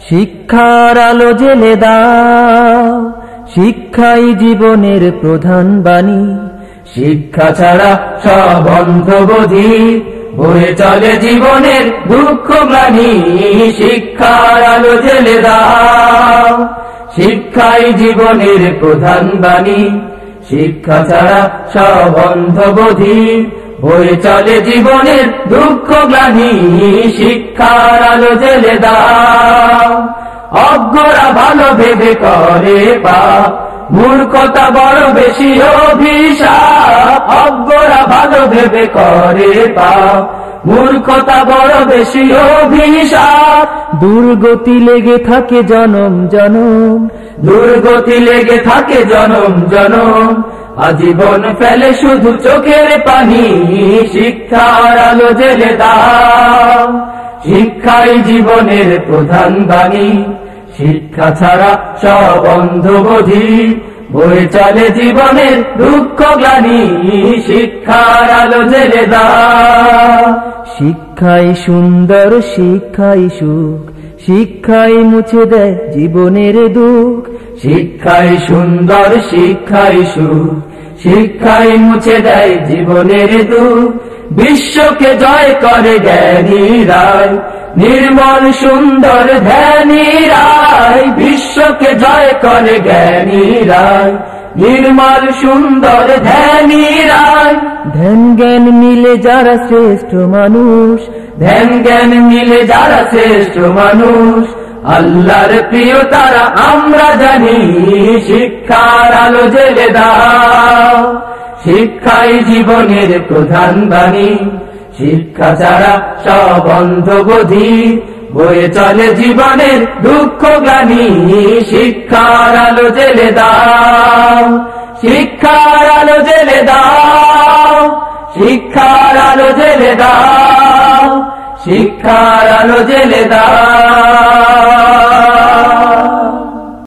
শিক্ষার আলো জ্বেলে দাও, শিক্ষাই জীবনের প্রধান বাণী। শিক্ষা ছাড়া সব অন্ধবোধি, বয়ে চলে জীবনের দুঃখ গ্লানি। শিক্ষার আলো জ্বেলে দাও, শিক্ষাই জীবনের প্রধান বাণী। শিক্ষা ছাড়া সব অন্ধবোধি, বয়ে চলে জীবনের দুঃখ গ্লানি। শিক্ষার আলো জ্বেলে দাও, অজ্ঞরা ভালো ভেবে করে পাপ, মূর্খতা বড় বেশি অভিশাপ। অজ্ঞরা ভালো ভেবে করে পাপ, মূর্খতা বড় বেশি অভিশাপ। দুর্গতি লেগে থাকে জনম জনম, দুর্গতি লেগে থাকে জনম জনম। আজীবন ফেলে শুধু চোখের পানি। শিক্ষার আলো জ্বেলে দাও, শিক্ষাই জীবনের প্রধান বাণী। শিক্ষা ছাড়া সব অন্ধবোধি, বয়ে চলে জীবনের দুঃখ গ্লানি। শিক্ষার আলো জ্বেলে দাও, শিক্ষাই সুন্দর, শিক্ষাই সুখ, শিক্ষাই মুছে দেয় জীবনের দুঃখ। শিক্ষাই সুন্দর, শিক্ষাই সুখ, শিক্ষাই মুছে দেয় জীবনের দুঃখ। বিশ্বকে জয় করে জ্ঞানী রায়, নির্মল সুন্দর ধ্যানী রায়। বিশ্বকে জয় করে জ্ঞানী রায়, নির্মল সুন্দর ধ্যানী রায়। ধ্যান জ্ঞান মিলে যারা শ্রেষ্ঠ মানুষ, ধ্যান জ্ঞান মিলে যারা শ্রেষ্ঠ মানুষ। আল্লাহর প্রিয় তারা আমরা জানি। শিক্ষার আলো জ্বেলে দাও, শিক্ষাই জীবনের প্রধান বাণী। শিক্ষা ছাড়া সব অন্ধবোধি, বয়ে চলে জীবনের দুঃখ গ্লানি। শিক্ষার আলো জ্বেলে দাও, শিক্ষার আলো জ্বেলে দাও, শিক্ষার আলো জ্বেলে দাও, শিক্ষার আলো জ্বেলে দাও।